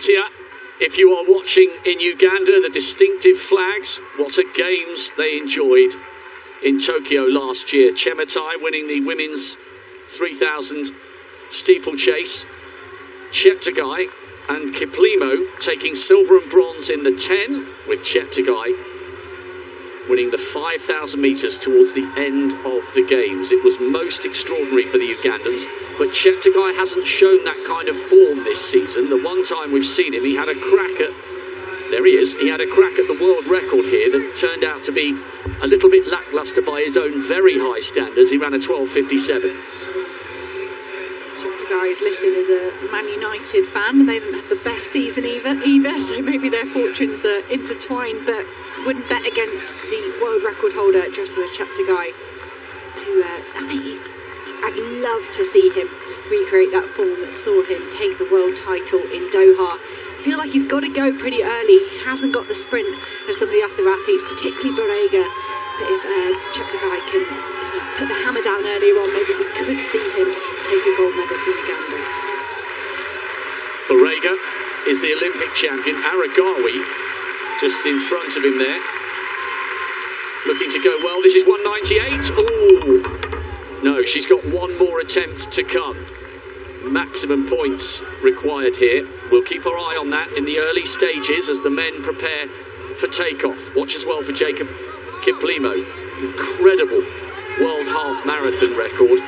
Katia, if you are watching in Uganda, the distinctive flags, what a games they enjoyed in Tokyo last year. Cheptegei winning the women's 3,000 steeplechase. Cheptegei and Kiplimo taking silver and bronze in the 10, with Cheptegei winning the 5,000 metres towards the end of the games. It was most extraordinary for the Ugandans, but Cheptegei hasn't shown that kind of form this season. The one time we've seen him, he had a crack at, there he is, he had a crack at the world record here that turned out to be a little bit lacklustre by his own very high standards. He ran a 12:57. Cheptegei is listed as a Man United fan, and they didn't have the best season either, so maybe their fortunes are intertwined, but wouldn't bet against the world record holder Joshua Cheptegei. I'd love to see him recreate that form that saw him take the world title in Doha. I feel like he's got to go pretty early. He hasn't got the sprint of some of the other athletes, particularly Barega. But if Cheptegei can put the hammer down earlier on, maybe we could see him take a gold medal for Uganda. Barega is the Olympic champion. Aragawi just in front of him there. Looking to go well. This is 198. Oh, no, she's got one more attempt to come. Maximum points required here. We'll keep our eye on that in the early stages as the men prepare for takeoff. Watch as well for Jacob Kiplimo. Incredible world half marathon record.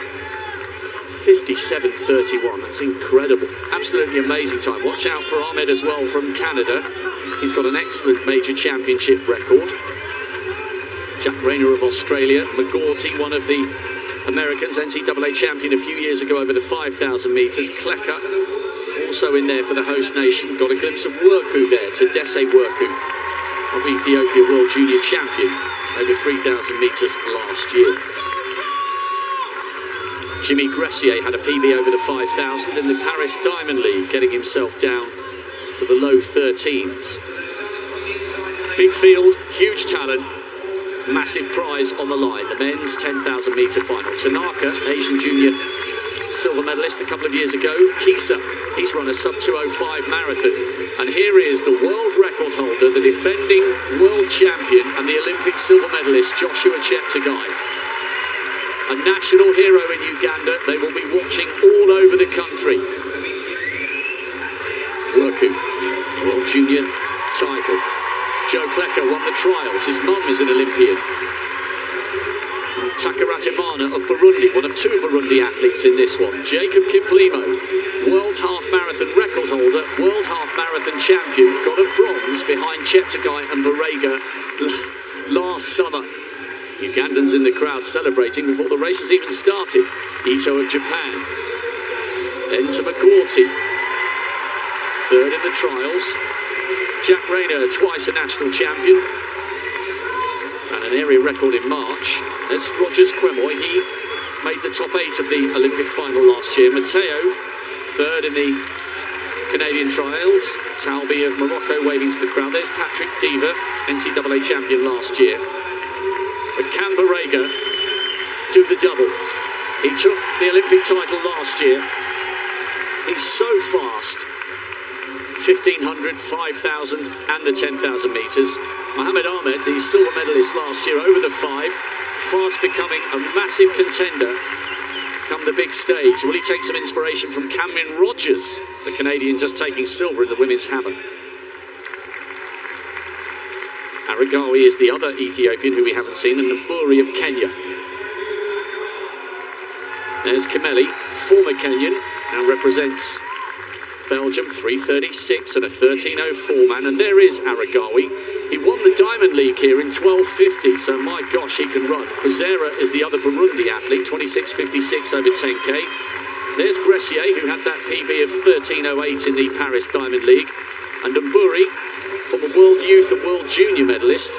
57:31. That's incredible. Absolutely amazing time. Watch out for Ahmed as well from Canada. He's got an excellent major championship record. Jack Rayner of Australia. McGaughty, one of the Americans, NCAA champion a few years ago over the 5,000 metres. Klecker also in there for the host nation. Got a glimpse of Worku there, Tadesse Worku of Ethiopia, world junior champion over 3,000 metres last year. Jimmy Gressier had a PB over the 5,000 in the Paris Diamond League, getting himself down to the low 13s. Big field, huge talent, massive prize on the line. The men's 10,000 metre final. Tanaka, Asian junior silver medalist a couple of years ago. Kisa, he's run a sub-205 marathon. And here is the world record holder, the defending world champion and the Olympic silver medalist, Joshua Cheptegei. A national hero in Uganda. They will be watching all over the country. Worku, world junior title. Joe Klecker won the trials. His mum is an Olympian. Takaratimana of Burundi, one of two Burundi athletes in this one. Jacob Kiplimo, world half marathon record holder, world half marathon champion, got a bronze behind Cheptegei and Barega last summer. Ugandans in the crowd celebrating before the race has even started. Ito of Japan. Then to McGaughty. Third in the trials. Jack Rayner, twice a national champion. And an area record in March. There's Rogers Quemoy. He made the top 8 of the Olympic final last year. Matteo, third in the Canadian trials. Talbi of Morocco waving to the crowd. There's Patrick Diva, NCAA champion last year. But can Barega do the double? He took the Olympic title last year. He's so fast. 1,500, 5,000 and the 10,000 metres. Mohamed Ahmed, the silver medalist last year over the 5, fast becoming a massive contender come the big stage. Will he take some inspiration from Cameron Rogers, the Canadian just taking silver in the women's hammer? Aragawi is the other Ethiopian who we haven't seen, and Naburi of Kenya. There's Kimeli, former Kenyan, now represents Belgium, 3:36 and a 13:04 man. And there is Aragawi. He won the Diamond League here in 12:50, so my gosh, he can run. Kwizera is the other Burundi athlete, 26:56 over 10k. There's Gressier, who had that PB of 13:08 in the Paris Diamond League. And Naburi, from the World Youth and World Junior medalist.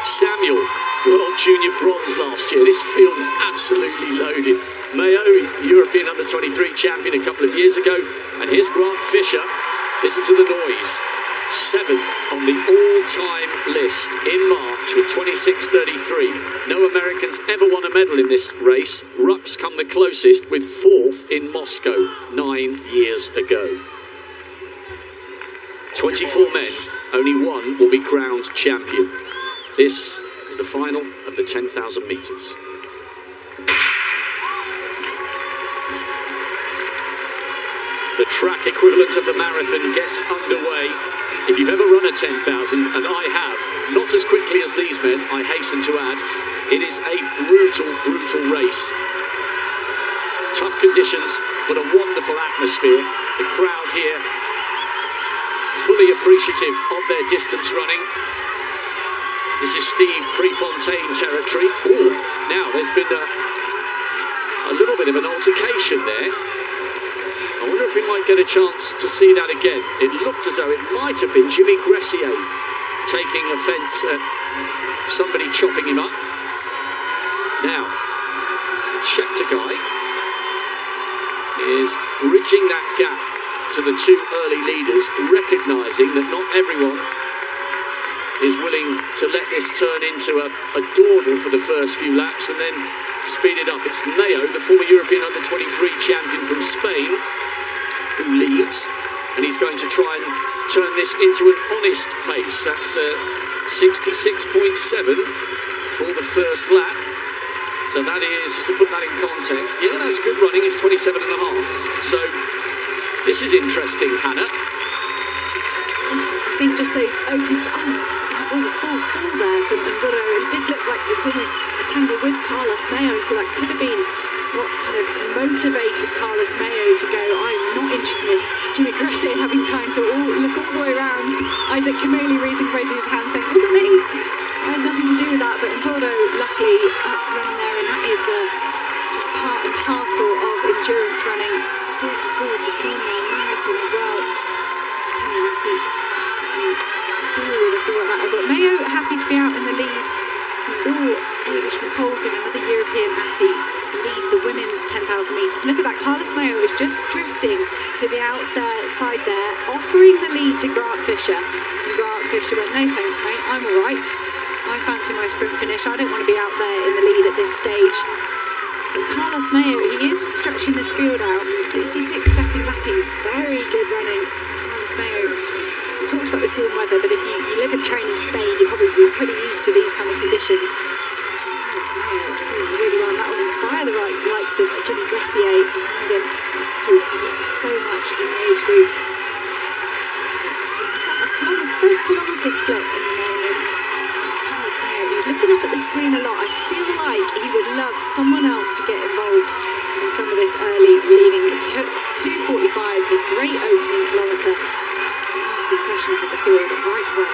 Samuel, World Junior bronze last year. This field is absolutely loaded. Mayo, European under-23 champion a couple of years ago. And here's Grant Fisher. Listen to the noise. 7th on the all-time list in March with 26:33. No Americans ever won a medal in this race. Rupp's come the closest with 4th in Moscow 9 years ago. 24 men, only one will be crowned champion. This is the final of the 10,000 metres. The track equivalent of the marathon gets underway. If you've ever run a 10,000, and I have, not as quickly as these men, I hasten to add, it is a brutal, brutal race. Tough conditions, but a wonderful atmosphere. The crowd here fully appreciative of their distance running. This is Steve Prefontaine territory. Ooh, now there's been a little bit of an altercation there. I wonder if we might get a chance to see that again. It looked as though it might have been Jimmy Gressier taking offence at somebody chopping him up. Now, Cheptegei is bridging that gap to the two early leaders, recognising that not everyone is willing to let this turn into a dawdle for the first few laps and then speed it up. It's Mayo, the former European Under-23 champion from Spain, who leads, and he's going to try and turn this into an honest pace. That's 66.7 for the first lap. So that is, just to put that in context, yeah, that's good running, it's 27.5. So this is interesting, Hannah. I think just those opens up. It was a full there from Mburo. It did look like it was almost a tangle with Carlos Mayo, so that could have been what kind of motivated Carlos Mayo to go, I'm not interested in this. Jimmy Gressier having time to look all the way around. Isaac Kameli raising both his hands saying, it wasn't me. I had nothing to do with that, but Mburo luckily running there, and that is just part and parcel of endurance running. I saw some calls this morning on marathon as well. Kenny Rapids deal with a thing like that as well. Mayo happy to be out in the lead. We saw Ailish McColgan, another European athlete, lead the women's 10,000 metres. Look at that, Carlos Mayo is just drifting to the outside there, offering the lead to Grant Fisher. And Grant Fisher went, no thanks mate, I'm alright. I fancy my sprint finish, I don't want to be out there in the lead at this stage. But Carlos Mayo, he is stretching this field out, 66-second lappies, very good running. Carlos Mayo, we talked about this warm weather, but if you live and train in Spain, you're probably pretty used to these kind of conditions. Carlos Mayo doing really well, and that will inspire the likes of Jimmy Gressier behind him. Next to so much in the age groups. First kilometre split in the moment. Carlos Mayo, he's looking up at the screen a lot. I feel like he would love someone else to get involved in some of this early leading. 2:45 is a great opening kilometre. Asking questions at the field right away.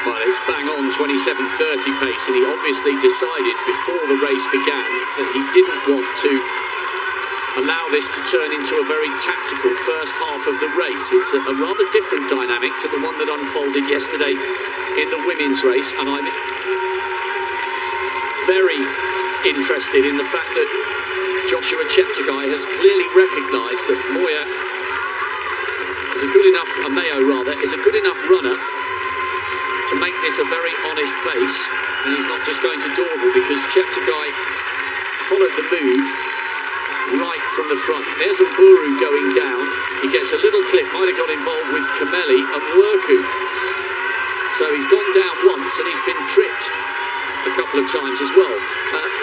Well, it's bang on 27:30 pace, and he obviously decided before the race began that he didn't want to allow this to turn into a very tactical first half of the race. It's a rather different dynamic to the one that unfolded yesterday in the women's race, and I'm very interested in the fact that Joshua Cheptegei has clearly recognised that Mayo is a good enough runner to make this a very honest pace, and he's not just going to dawdle, because Cheptegei followed the move right from the front. There's Mburu going down. He gets a little clip, might have got involved with Kameli and Werku. So he's gone down once and he's been tripped a couple of times as well.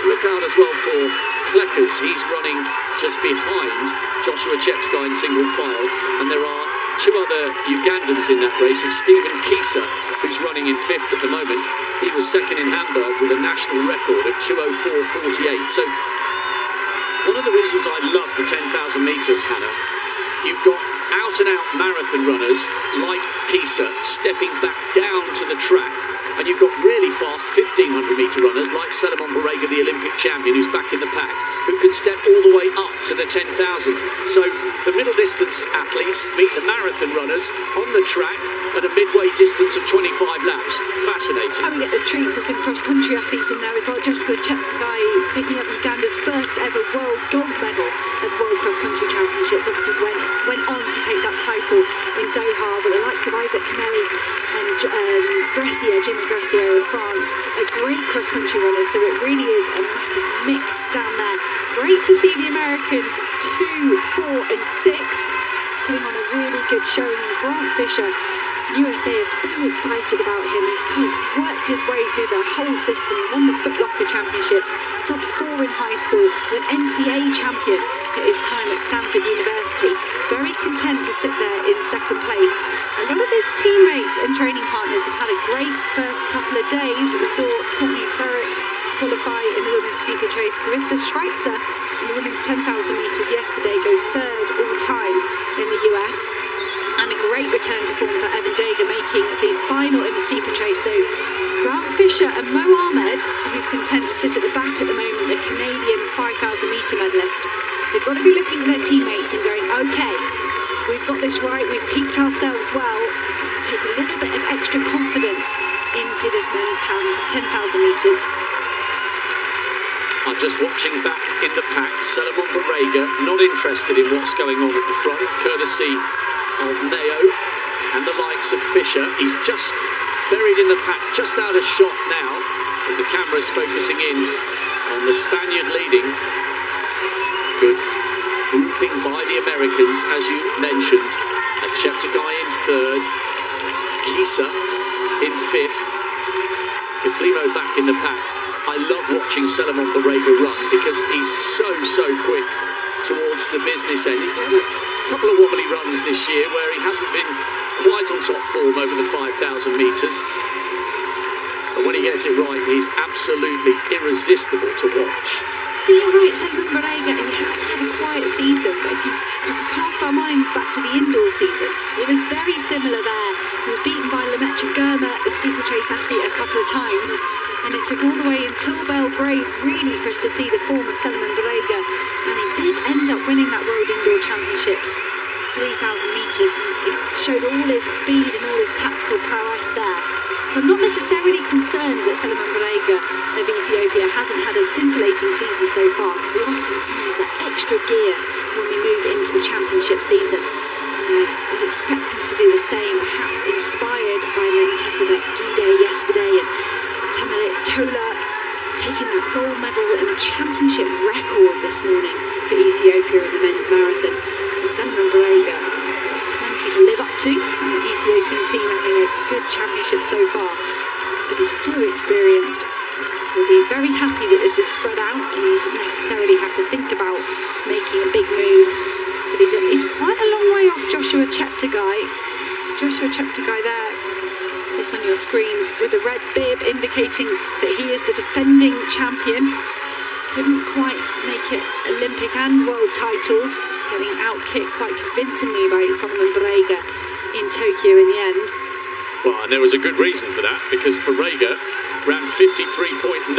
Look out as well for Kleckers. He's running just behind Joshua Cheptegei in single file, and there are two other Ugandans in that race. It's Stephen Kisa, who's running in fifth at the moment. He was second in Hamburg with a national record of 2:04.48. So one of the reasons I love the 10,000 metres, Hannah, you've got out-and-out marathon runners like Kisa stepping back down to the track, and you've got really fast 1,500-metre runners like Salomon Barega, the Olympic champion, who's back in the pack, who can step all the way up to the 10,000. So the middle-distance athletes meet the marathon runners on the track at a midway distance of 25 laps. Fascinating. And we get a treat for some cross-country athletes in there as well. Joshua Cheptegei picking up Uganda's first ever world gold medal at the World Cross Country Championships. Obviously went on to take that title in Doha, but the likes of Isaac Kameli and Jimmy Gressier of France are great cross-country runners, so it really is a massive mix down there. Great to see the Americans 2, 4 and 6. putting on a really good showing. And Grant Fisher, USA is so excited about him. He kind of worked his way through the whole system. He won the Foot Locker Championships, sub-4 in high school, an NCAA champion at his time at Stanford University. Very content to sit there in second place. A lot of his teammates and training partners have had a great first couple of days. We saw Courtney Frericks qualify in the women's steeplechase. Carissa Schweitzer in the women's 10,000 metres yesterday go third all time in the US. And a great return to form for Evan Jager, making the final in the steeplechase. So Grant Fisher and Mo Ahmed, who's content to sit at the back at the moment, the Canadian 5,000 metre medalist, they've got to be looking at their teammates and going, okay, we've got this right, we've peaked ourselves well, and take a little bit of extra confidence into this men's 10,000 metres. I'm just watching back in the pack. Salomon Barega not interested in what's going on at the front, courtesy of Mayo and the likes of Fisher. He's just buried in the pack, just out of shot now, as the camera's focusing in on the Spaniard leading. Good grouping by the Americans, as you mentioned. Cheptegei in third, Kisa in fifth, Kiplimo back in the pack. I love watching Salomon Barega run because he's so quick towards the business end. He's had a couple of wobbly runs this year where he hasn't been quite on top form over the 5,000 metres. But when he gets it right, he's absolutely irresistible to watch. You're right, Salomon Barega, he has had a quiet season, but if you cast our minds back to the indoor season, it was very similar there. He was beaten by Lemaitre Gurma, the steeplechase athlete, a couple of times, and it took all the way until Belgrade really for us to see the form of Salomon Barega, and he did end up winning that World Indoor Championships, 3,000 metres, and he showed all his speed and all his tactical prowess there. So I'm not necessarily concerned that Salomon Barega of Ethiopia hasn't had a scintillating season so far, because he often finds that extra gear when we move into the championship season. And I would expect him to do the same, perhaps inspired by Mentesavet Gide yesterday, and Tamalit Tola taking that gold medal and a championship record this morning for Ethiopia in the men's marathon. So Salomon Barega has got plenty to live up to, and the Ethiopian team having a good championship so far. But he's so experienced. He'll be very happy that this is spread out and he doesn't necessarily have to think about making a big move. But he's quite a long way off Joshua Cheptegei. Joshua Cheptegei there, just on your screens, with a red bib indicating that he is the defending champion. Couldn't quite make it Olympic and world titles, getting out-kicked quite convincingly by Salomon Barega in Tokyo in the end. Well, and there was a good reason for that, because Barega ran 53.9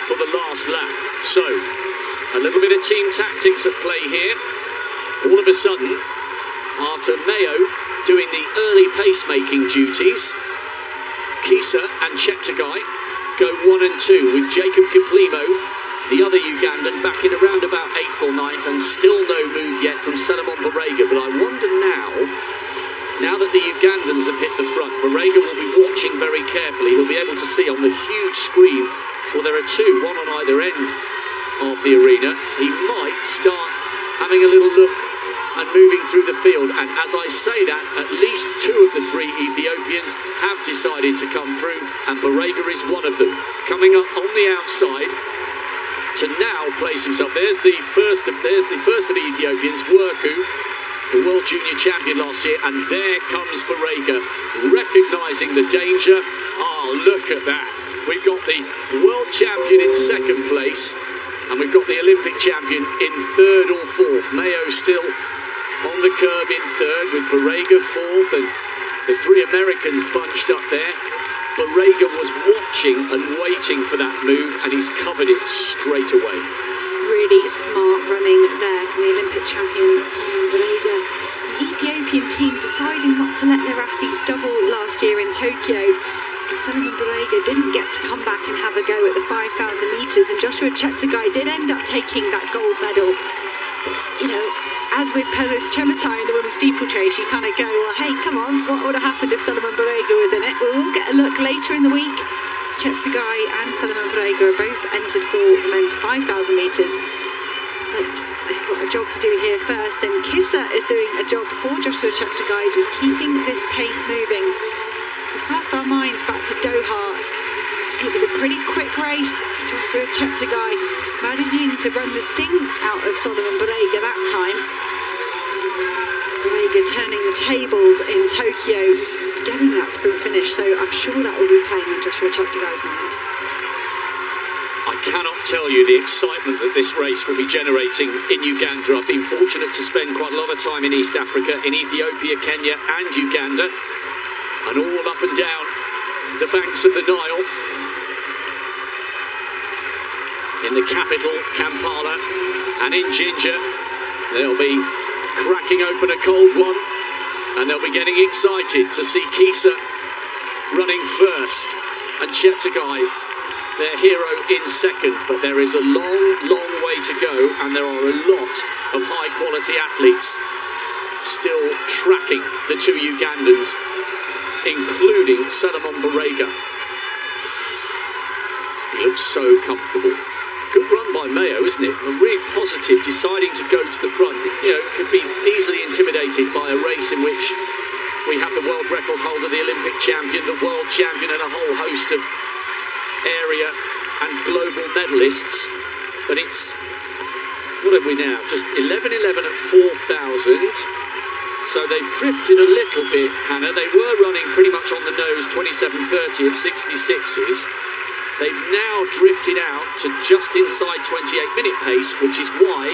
for the last lap. So, a little bit of team tactics at play here. All of a sudden, after Mayo doing the early pacemaking duties, Kisa and Cheptegei go 1 and 2, with Jacob Kiplimo, the other Ugandan, back in around about 8th or 9th, and still no move yet from Salomon Barega. But I wonder now that the Ugandans have hit the front, Barega will be watching very carefully. He'll be able to see on the huge screen, well, there are two, one on either end of the arena. He might start having a little look and moving through the field. And as I say that, at least 2 of the 3 Ethiopians have decided to come through, and Barega is one of them. Coming up on the outside to now place himself. There's the first of the Ethiopians, Worku, the World Junior Champion last year, and there comes Barega, recognising the danger. Oh, look at that. We've got the World Champion in 2nd place, and we've got the Olympic Champion in 3rd or 4th. Mayo still on the curb in 3rd, with Barega 4th, and the 3 Americans bunched up there. Barega was watching and waiting for that move, and he's covered it straight away. Really smart running there from the Olympic champion Salomon Barega. The Ethiopian team deciding not to let their athletes double last year in Tokyo. So Salomon Barega didn't get to come back and have a go at the 5,000 metres, and Joshua Cheptegei did end up taking that gold medal. But, you know, as with Perith Chematai in the women's steeplechase, you kind of go, well, hey, come on, what would have happened if Salomon Barega was in it? Well, we'll get a look later in the week. Cheptegei and Salomon Barega are both entered for the men's 5,000 metres. But they've got a job to do here first, and Kissa is doing a job for Joshua Cheptegei, just keeping this pace moving. We cast our minds back to Doha. It was a pretty quick race. Joshua Cheptegei managing to run the sting out of Solomon Barega that time. Barega turning the tables in Tokyo, getting that sprint finish, so I'm sure that will be playing on Joshua Cheptegei's mind. I cannot tell you the excitement that this race will be generating in Uganda. I've been fortunate to spend quite a lot of time in East Africa, in Ethiopia, Kenya and Uganda, and all up and down the banks of the Nile. In the capital, Kampala, and in Jinja, they'll be cracking open a cold one, and they'll be getting excited to see Kissa running first, and Cheptegei, their hero, in second. But there is a long, long way to go, and there are a lot of high-quality athletes still tracking the two Ugandans, including Solomon Barega. He looks so comfortable. Good run by Mayo, isn't it? Really positive, deciding to go to the front. You know, could be easily intimidated by a race in which we have the world record holder, the Olympic champion, the world champion, and a whole host of area and global medalists. But it's, what have we now? Just 11:11 at 4,000. So they've drifted a little bit, Hannah. They were running pretty much on the nose, 27:30 at 66s. They've now drifted out to just inside 28-minute pace, which is why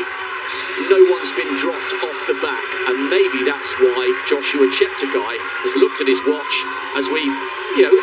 no one's been dropped off the back. And maybe that's why Joshua Cheptegei has looked at his watch as we,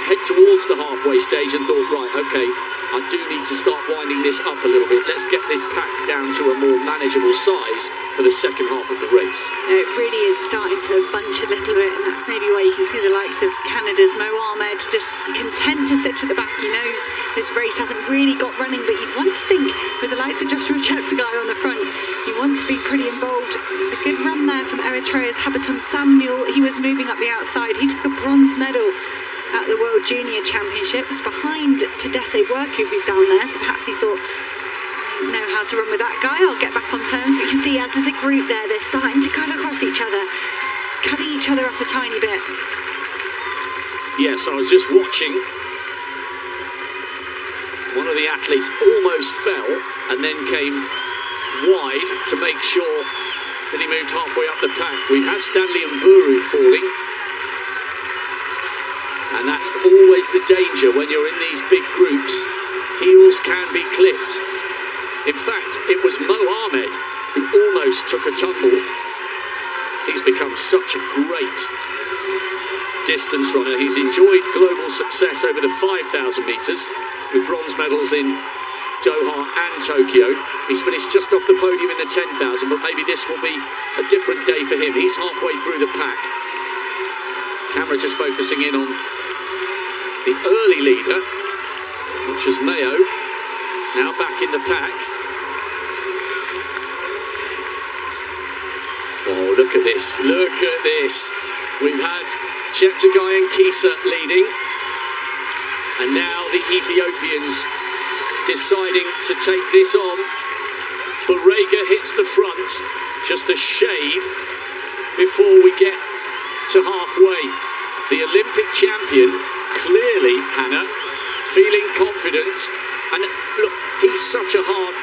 head towards the halfway stage and thought, right, okay, I do need to start winding this up a little bit. Let's get this pack down to a more manageable size for the second half of the race. It really is starting to bunch a little bit, and that's maybe why you can see the likes of Canada's Mo Ahmed just content to sit at the back. He knows this race hasn't really got running, but you'd want to think with the likes of Joshua Cheptegei on the front, you want to be pretty involved. It's a good run there from Eritrea's Habatum Samuel. He was moving up the outside. He took a bronze medal at the World Junior Championships behind Tadesse Worku, who's down there, so perhaps he thought, I know how to run with that guy, I'll get back on terms. But you can see as there's a group there, they're starting to cut across each other, cutting each other up a tiny bit. Yes, I was just watching. One of the athletes almost fell and then came wide to make sure that he moved halfway up the pack. We've had Stanley Mburu falling, and that's always the danger when you're in these big groups. Heels can be clipped. In fact, it was Mo Ahmed who almost took a tumble. He's become such a great distance runner. He's enjoyed global success over the 5,000 metres with bronze medals in Doha and Tokyo. He's finished just off the podium in the 10,000, but maybe this will be a different day for him. He's halfway through the pack. Camera just focusing in on the early leader, which was Mayo, now back in the pack. Oh, look at this, look at this. We've had Cheptegei and Kissa leading, and now the Ethiopians deciding to take this on. Barega hits the front, just a shade before we get to halfway. The Olympic champion, clearly, Hannah, feeling confident. And look, he is such a hard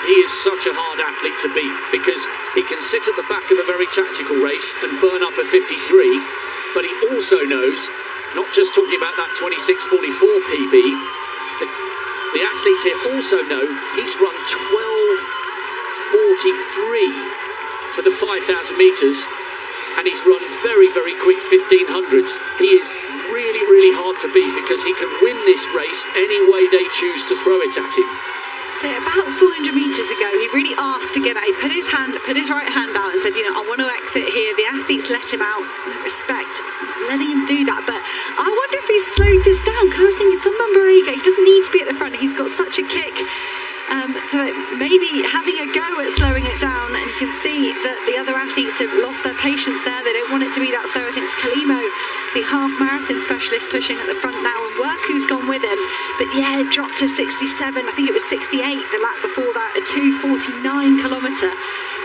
athlete to beat, because he can sit at the back of a very tactical race and burn up a 53, but he also knows, not just talking about that 26:44 PB, the athletes here also know he's run 12:43 for the 5,000 metres, and he's run very, very quick 1500s. He is really, really hard to beat, because he can win this race any way they choose to throw it at him. So about 400 metres ago, he really asked to get out. He put his right hand out and said, I want to exit here. The athletes let him out. Respect, letting him do that. But I wonder if he slowed this down, because I was thinking, Solomon Barega, he doesn't need to be at the front. He's got such a kick. So maybe having a go at slowing it down, and you can see that the other athletes have lost their patience there. They don't want it to be that slow. I think it's Kalimo the half marathon specialist pushing at the front now, and Worku's gone with him. But yeah, they've dropped to 67. I think it was 68 the lap before that, a 2:49 kilometre.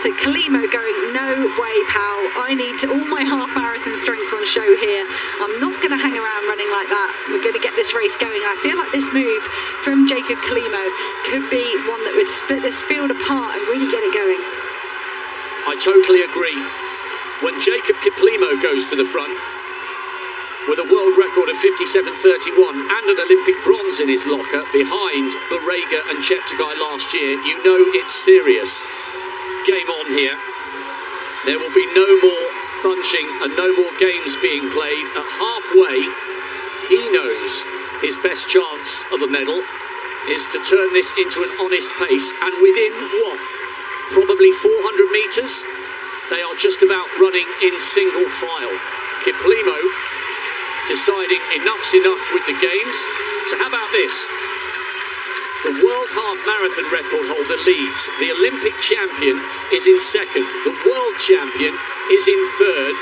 So Kalimo going, no way, pal. I need all my half marathon strength on show here. I'm not going to hang around running like that. We're going to get this race going. I feel like this move from Jacob Kalimo could be one that would split this field apart and really get it going. I totally agree. When Jacob Kiplimo goes to the front with a world record of 57.31 and an Olympic bronze in his locker behind Barega and Cheptegei last year, you know it's serious. Game on here. There will be no more bunching and no more games being played. At halfway, he knows his best chance of a medal is to turn this into an honest pace, and within what? Probably 400 metres? They are just about running in single file. Kiplimo deciding enough's enough with the games. So how about this? The world half marathon record holder leads. The Olympic champion is in second. The world champion is in third.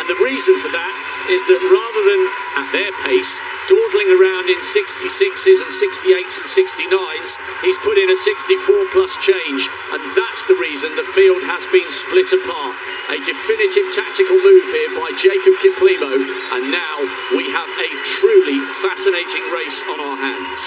And the reason for that is that rather than at their pace, dawdling around in 66s and 68s and 69s, he's put in a 64 plus change, and that's the reason the field has been split apart. A definitive tactical move here by Jacob Kiplimo, and now we have a truly fascinating race on our hands.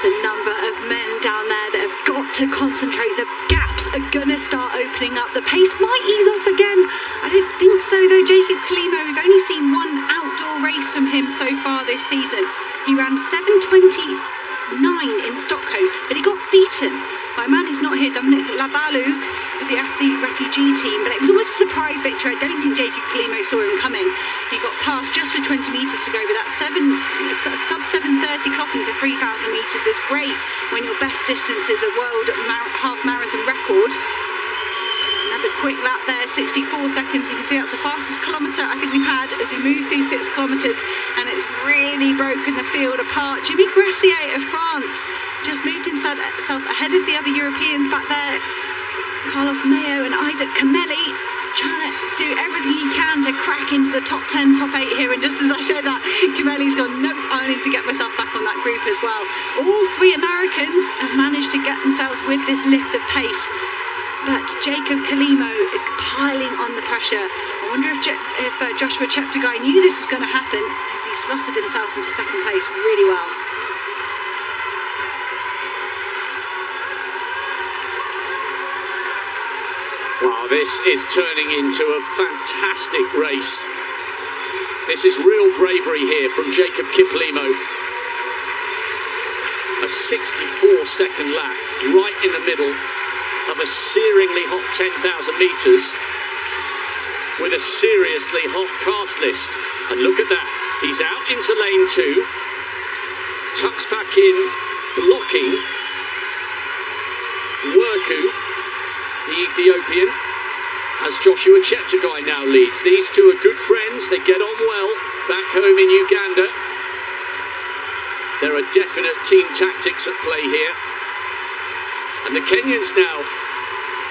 A number of men down there that have got to concentrate. The gaps are gonna start opening up. The pace might ease off again. I don't think so though. Jacob Kalimo, we've only seen one outdoor race from him so far this season. He ran 7:29 in Stockholm, but he got beaten by a man who's not here, Dominic Labalu, of the athlete refugee team. But it was almost a surprise victory. I don't think Jacob Kalimo saw him coming. He got past just with 20 metres to go, but that sub 7:30 clocking for 3,000 metres is great when your best distance is a world half marathon record. Another quick lap there, 64 seconds. You can see that's the fastest kilometre I think we've had as we move through 6 kilometres, and it's really broken the field apart. Jimmy Gressier of France just moved himself ahead of the other Europeans back there. Carlos Mayo and Isaac Kameli trying to do everything he can to crack into the top 10, top 8 here. And just as I said that, Kameli's gone, nope, I need to get myself back on that group as well. All 3 Americans have managed to get themselves with this lift of pace. But Jacob Kalimo is piling on the pressure. I wonder if Joshua Cheptegei knew this was going to happen, because he slotted himself into second place really well. Wow, this is turning into a fantastic race. This is real bravery here from Jacob Kiplimo. A 64-second lap right in the middle of a searingly hot 10,000 metres with a seriously hot cast list. And look at that. He's out into lane 2, tucks back in, blocking Worku, the Ethiopian, as Joshua Cheptegei now leads. These two are good friends. They get on well back home in Uganda. There are definite team tactics at play here. And the Kenyans now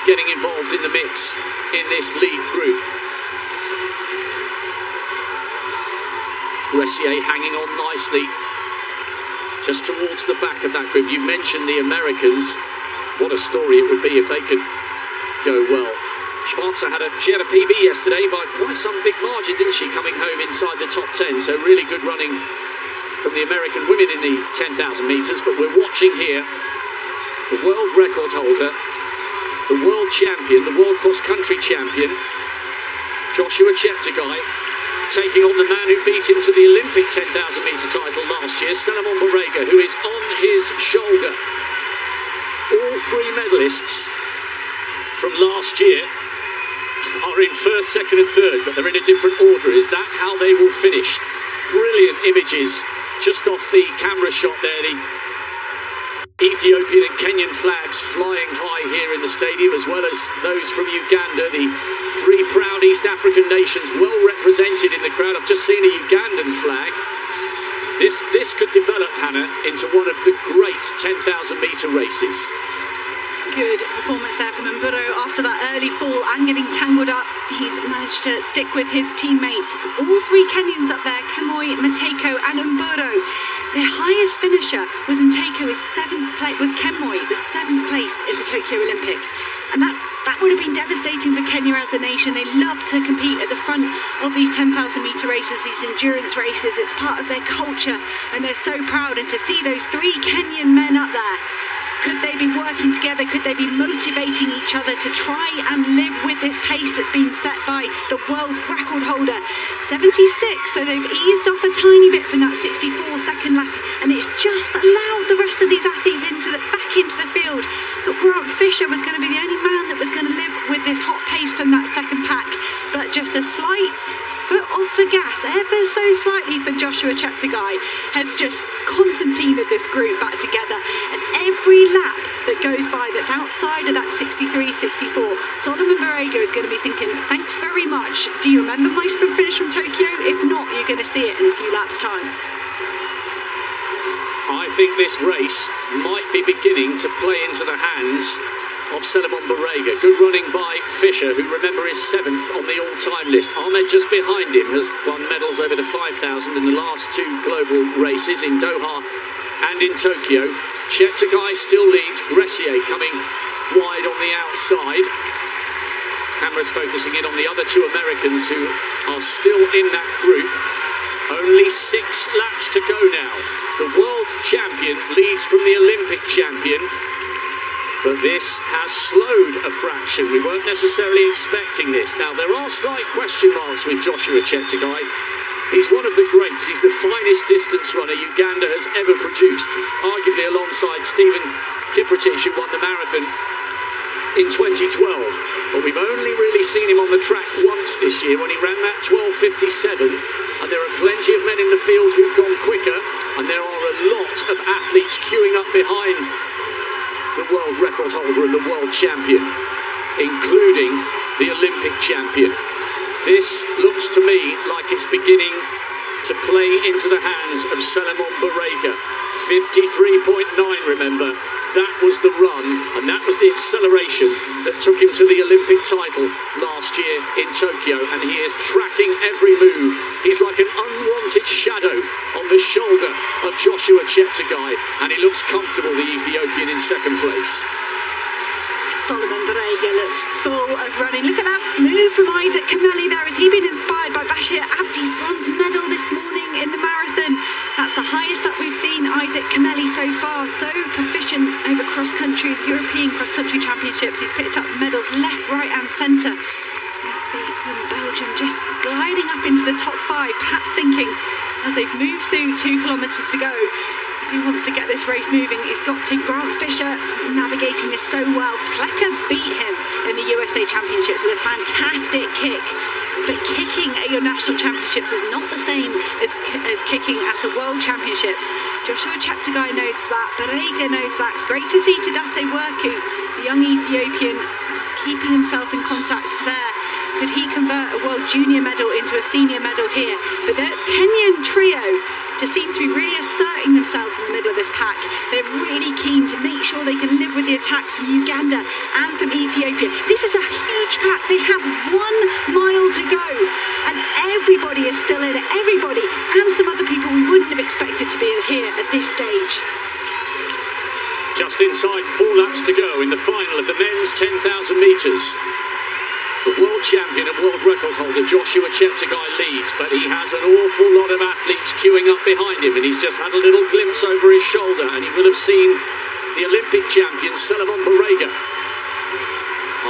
getting involved in the mix in this lead group. Gressier hanging on nicely just towards the back of that group. You mentioned the Americans. What a story it would be if they could go well. Schwarzer she had a PB yesterday by quite some big margin, didn't she, coming home inside the top 10. So really good running from the American women in the 10,000 metres. But we're watching here the world record holder, the world champion, the world cross-country champion, Joshua Cheptegei, taking on the man who beat him to the Olympic 10,000 metre title last year, Salomon Barega, who is on his shoulder. All 3 medalists from last year are in first, second and third, but they're in a different order. Is that how they will finish? Brilliant images just off the camera shot there. The Ethiopian and Kenyan flags flying high here in the stadium, as well as those from Uganda. The 3 proud East African nations well represented in the crowd. I've just seen a Ugandan flag. This could develop, Hannah, into one of the great 10,000 metre races. Good performance there from Mburo after that early fall and getting tangled up. He's managed to stick with his teammates. All three Kenyans up there, Kemoi, Mateko and Mburo. Their highest finisher was Mateko with Kemoi with 7th place in the Tokyo Olympics. And that would have been devastating for Kenya as a nation. They love to compete at the front of these 10,000 metre races, these endurance races. It's part of their culture and they're so proud. And to see those three Kenyan men up there, could they be working together? Could they be motivating each other to try and live with this pace that's been set by the world record holder? 76, so they've eased off a tiny bit from that 64-second lap, and it's just allowed the rest of these athletes back into the field. But Grant Fisher was going to be the only man that was going to live with this hot pace from that second pack, but just a slight foot off the gas, ever so slightly, for Joshua Cheptegei has just concertinaed this group back together. And every lap that goes by that's outside of that 63-64, Solomon Barega is going to be thinking, thanks very much. Do you remember my sprint finish from Tokyo? If not, you're going to see it in a few laps' time. I think this race might be beginning to play into the hands of Solomon Barega. Good running by Fisher, who, remember, is 7th on the all-time list. Ahmed just behind him has won medals over the 5,000 in the last 2 global races in Doha and in Tokyo. Cheptegei still leads. Gressier coming wide on the outside. Cameras focusing in on the other 2 Americans who are still in that group. Only 6 laps to go now. The world champion leads from the Olympic champion. But this has slowed a fraction. We weren't necessarily expecting this. Now, there are slight question marks with Joshua Cheptegei. He's one of the greats. He's the finest distance runner Uganda has ever produced, arguably alongside Stephen Kiprotich, who won the marathon in 2012. But we've only really seen him on the track once this year when he ran that 12:57. And there are plenty of men in the field who've gone quicker. And there are a lot of athletes queuing up behind the world record holder and the world champion, including the Olympic champion. This looks to me like it's beginning to play into the hands of Solomon Barega. 53.9, remember, that was the run and that was the acceleration that took him to the Olympic title last year in Tokyo, and he is tracking every move. He's like an unwanted shadow on the shoulder of Joshua Cheptegei, and he looks comfortable, the Ethiopian, in 2nd place. Solomon Barega looks full of running. Look at that move from Isaac Kameli there. Has he been inspired by Bashir Abdi's bronze medal this morning in the marathon? That's the highest that we've seen Isaac Kameli so far. So proficient over cross-country, European cross-country championships. He's picked up medals left, right and centre. From Belgium just gliding up into the top 5, perhaps thinking as they've moved through 2 kilometres to go, if he wants to get this race moving, he's got to. Grant Fisher navigating this so well. Klecker beat him in the USA Championships with a fantastic kick. But kicking at your national championships is not the same as kicking at a world championships. Joshua Cheptegei knows that. Barega knows that. It's great to see Tadase Worku, the young Ethiopian, just keeping himself in contact there. Could he convert a world junior medal into a senior medal here? But the Kenyan trio just seem to be really asserting themselves in the middle of this pack. They're really keen to make sure they can live with the attacks from Uganda and from Ethiopia. This is a huge pack. They have 1 mile to go, and everybody is still in it. Everybody, and some other people we wouldn't have expected to be here at this stage. Just inside 4 laps to go in the final of the men's 10,000 metres. The world champion and world record holder Joshua Cheptegei leads, but he has an awful lot of athletes queuing up behind him, and he's just had a little glimpse over his shoulder, and he will have seen the Olympic champion Solomon Barega.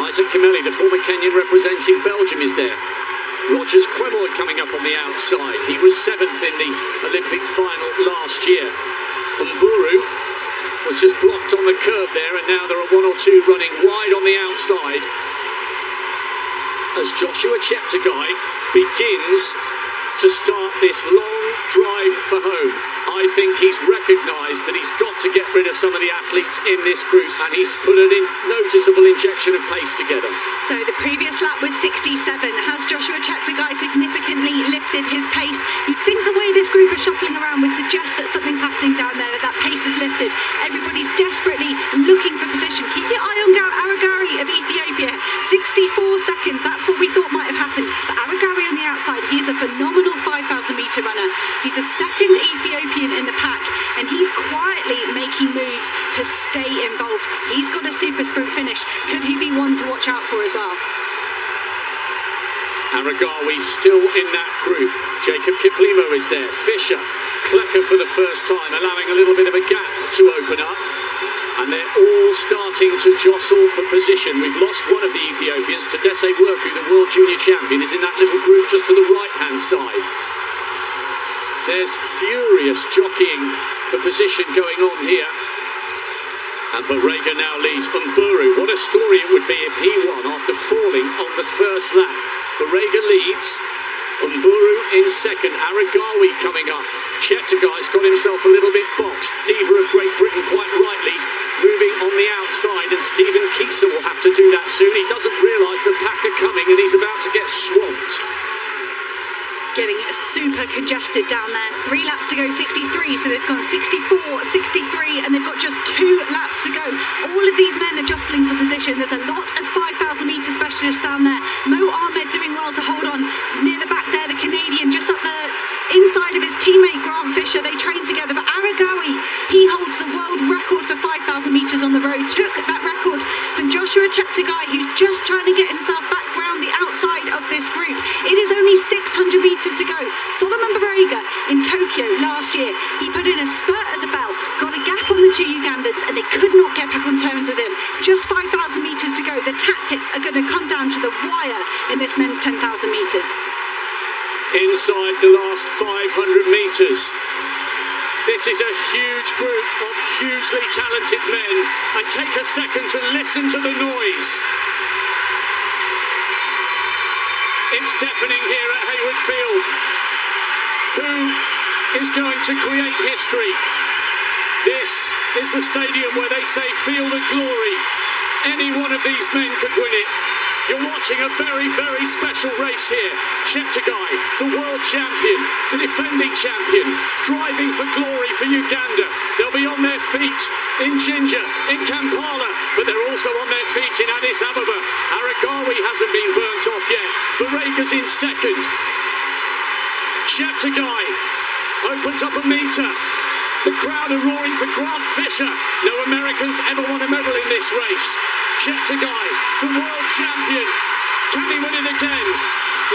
Isaac Kameli, the former Kenyan representing Belgium, is there. Rogers Quemoy coming up on the outside. He was 7th in the Olympic final last year. Mburu was just blocked on the curb there, and now there are 1 or 2 running wide on the outside as Joshua Cheptegei begins to start this long drive for home. I think he's recognised that he's got to get rid of some of the athletes in this group, and he's put a noticeable injection of pace together. So the previous lap was 67. Has Joshua Cheptegei significantly lifted his pace? You'd think the way this group is shuffling around would suggest that something's happening down there, that pace is lifted. Everybody's desperately looking for position. Keep your eye on making moves to stay involved. He's got a super sprint finish. Could he be one to watch out for as well? Aragawi still in that group. Jacob Kiplimo is there. Fischer, Klecker for the first time, allowing a little bit of a gap to open up. And they're all starting to jostle for position. We've lost one of the Ethiopians. Tadesse Worku, the world junior champion, is in that little group just to the right-hand side. There's furious jockeying for position going on here. And Barega now leads Umburu. What a story it would be if he won after falling on the first lap. Barega leads. Umburu in second. Aragawi coming up. Cheptegei's got himself a little bit boxed. Diva of Great Britain, quite rightly, moving on the outside. And Stephen Kieser will have to do that soon. He doesn't realise the pack are coming and he's about to get swamped. Getting super congested down there. 3 laps to go, 63. So they've gone 64, 63, and they've got just 2 laps to go. All of these men are jostling for position. There's a lot of 5,000 metre specialists down there. Mo Ahmed doing well to hold on. Near the back there, the Canadian just up the inside of his teammate Grant Fisher. They train together, but Aragawi, he holds the world record for 5,000 metres on the road. Took that record from Joshua Cheptegei, who's just trying to get himself back round the outside of this group. It is only 600 metres to go. Solomon Barega in Tokyo last year, he put in a spurt at the bell, got a gap on the 2 Ugandans, and they could not get back on terms with him. Just 5,000 metres to go. The tactics are going to come down to the wire in this men's 10,000 metres. Inside the last 500 metres. This is a huge group of hugely talented men, and take a second to listen to the noise. It's deafening here at Hayward Field. Who is going to create history? This is the stadium where they say, feel the glory. Any one of these men could win it. You're watching a very, very special race here. Cheptegei, the world champion, the defending champion, driving for glory for Uganda. They'll be on their feet in Jinja, in Kampala, but they're also on their feet in Addis Ababa. Aragawi hasn't been burnt off yet. Barega's in second. Cheptegei opens up a metre. The crowd are roaring for Grant Fisher. No Americans ever won a medal in this race. Cheptegei, the world champion. Can he win it again?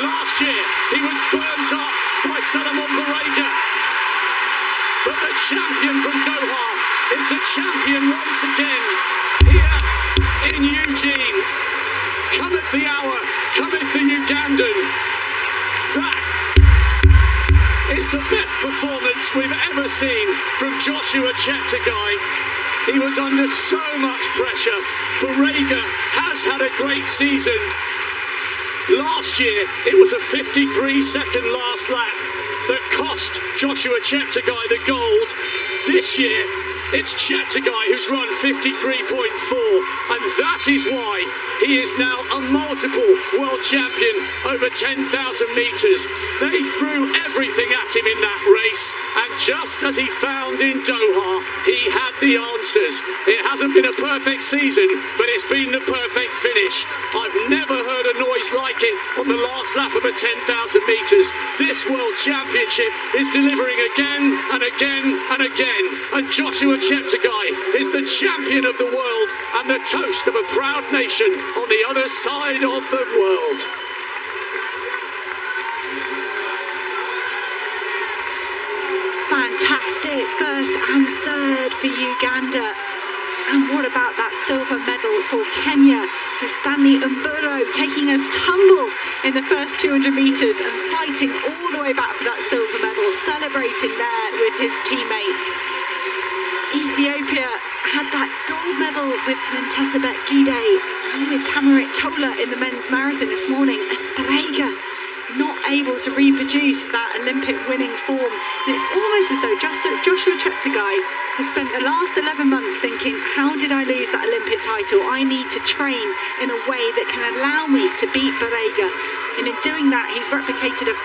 Last year, he was burnt up by Solomon Barega. But the champion from Doha is the champion once again. Here in Eugene. Cometh the hour, cometh the Ugandan. That is the best performance we've ever seen from Joshua Cheptegei. He was under so much pressure. Barega has had a great season. Last year, it was a 53-second last lap that cost Joshua Cheptegei the gold. This year, it's Cheptegei who's run 53.4, and that is why he is now a multiple world champion over 10,000 metres. They threw everything at him in that race, and just as he found in Doha, he had the answers. It hasn't been a perfect season, but it's been the perfect finish. I've never heard a noise like it on the last lap of a 10,000 metres. This world championship is delivering again and again and again, and Joshua Cheptegei is the champion of the world and the toast of a proud nation on the other side of the world. Fantastic first and third for Uganda. And what about that silver medal for Kenya? For Stanley Umburu taking a tumble in the first 200 metres and fighting all the way back for that silver medal, celebrating there with his teammates. Ethiopia had that gold medal with Ntesabet Gide and with Tamarit Tola in the men's marathon this morning, and Barega not able to reproduce that Olympic winning form. And it's almost as though Joshua Cheptegei has spent the last 11 months thinking, how did I lose that Olympic title? I need to train in a way that can allow me to beat Barega. And in doing that, he's replicated an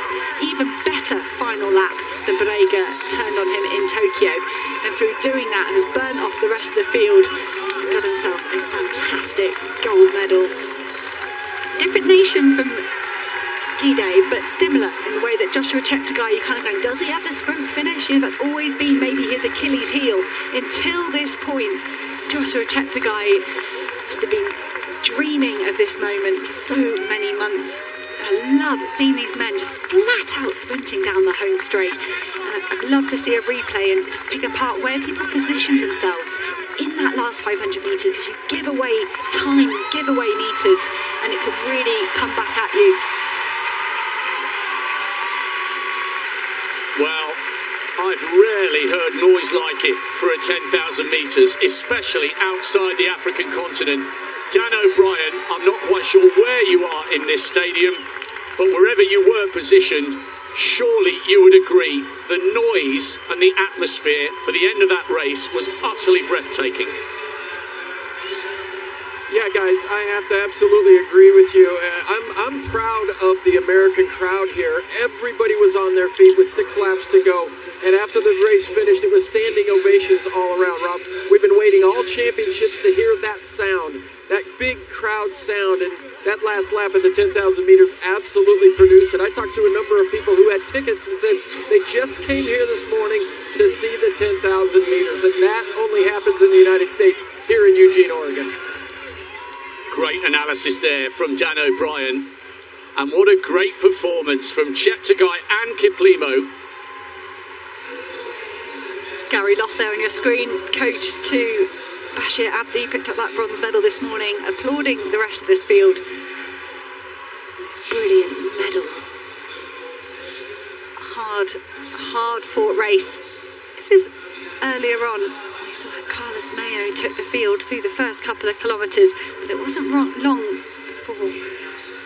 even better final lap than Barega turned on him in Tokyo. And through doing that, and has burnt off the rest of the field, got himself a fantastic gold medal. Different nation from Gide, but similar in the way that Joshua Cheptegei, you're kind of going, does he have the sprint finish? You know, that's always been maybe his Achilles heel until this Joshua Cheptegei must have been dreaming of this moment for so many months. I love seeing these men just flat out sprinting down the home straight. And I'd love to see a replay and just pick apart where people position themselves in that last 500 metres, because you give away time, you give away metres, and it can really come back at you. Well, I've rarely heard noise like it for a 10,000 metres, especially outside the African continent. Dan O'Brien, I'm not quite sure where you are in this stadium, but wherever you were positioned, surely you would agree the noise and the atmosphere for the end of that race was utterly breathtaking. Yeah, guys, I have to absolutely agree with you. I'm proud of the American crowd here. Everybody was on their feet with 6 laps to go. And after the race finished, it was standing ovations all around, Rob. We've been waiting all championships to hear that sound, that big crowd sound. And that last lap at the 10,000 meters absolutely produced it. I talked to a number of people who had tickets and said they just came here this morning to see the 10,000 meters. And that only happens in the United States, here in Eugene, Oregon. Great analysis there from Dan O'Brien. And what a great performance from Cheptegei and Kiplimo. Gary Loth there on your screen, coach to Bashir Abdi, picked up that bronze medal this morning, applauding the rest of this field. It's brilliant medals. Hard fought race. This is earlier on. We saw how Carlos Mayo took the field through the first couple of kilometres, but it wasn't long before the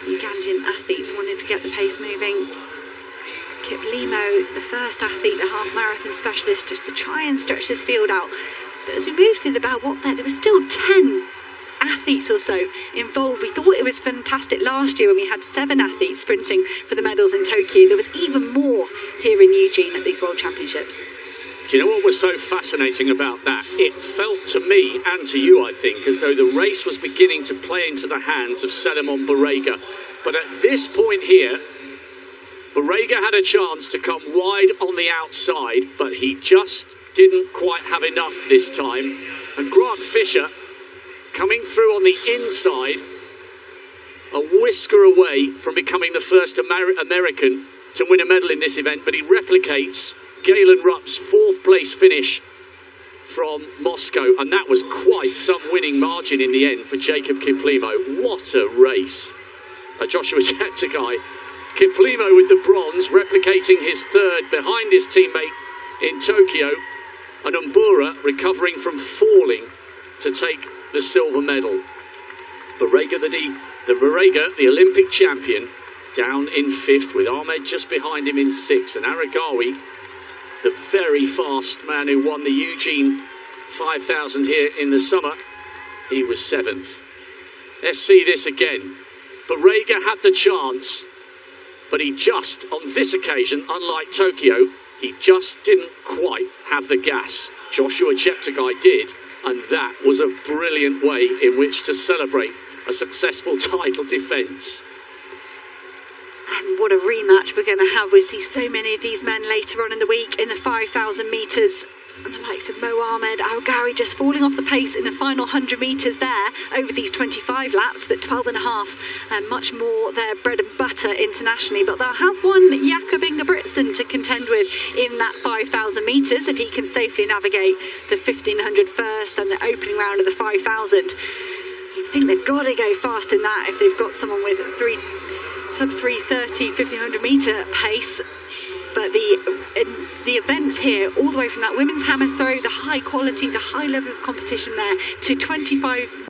Ugandan athletes wanted to get the pace moving. Kiplimo, the first athlete, the half marathon specialist, just to try and stretch this field out. But as we moved through the bell, there was still 10 athletes or so involved. We thought it was fantastic last year when we had 7 athletes sprinting for the medals in Tokyo. There was even more here in Eugene at these World Championships. Do you know what was so fascinating about that? It felt to me, and to you I think, as though the race was beginning to play into the hands of Selimon Barega. But at this point here, Barega had a chance to come wide on the outside, but he just didn't quite have enough this time. And Grant Fisher, coming through on the inside, a whisker away from becoming the first American to win a medal in this event, but he replicates Galen Rupp's 4th place finish from Moscow, and that was quite some winning margin in the end for Jacob Kiplimo. What a race. Joshua Cheptegei. Kiplimo with the bronze, replicating his 3rd behind his teammate in Tokyo, and Umbura recovering from falling to take the silver medal. Barega, the Olympic champion, down in 5th, with Ahmed just behind him in 6th, and Aragawi, the very fast man who won the Eugene 5,000 here in the summer, he was 7th. Let's see this again. Barega had the chance, but he just, on this occasion, unlike Tokyo, he just didn't quite have the gas. Joshua Cheptegei did, and that was a brilliant way in which to celebrate a successful title defence. And what a rematch we're going to have. We see so many of these men later on in the week in the 5,000 metres. And the likes of Mo Ahmed, Al-Ghawi just falling off the pace in the final 100 metres there over these 25 laps, but 12 and a half, and much more their bread and butter internationally. But they'll have one Jakob Ingebrigtsen to contend with in that 5,000 metres if he can safely navigate the 1,500 first and the opening round of the 5,000. You'd think they've got to go fast in that if they've got someone with sub 3:30, 1,500 metre pace. But the events here, all the way from that women's hammer throw, the high quality, the high level of competition there, to 25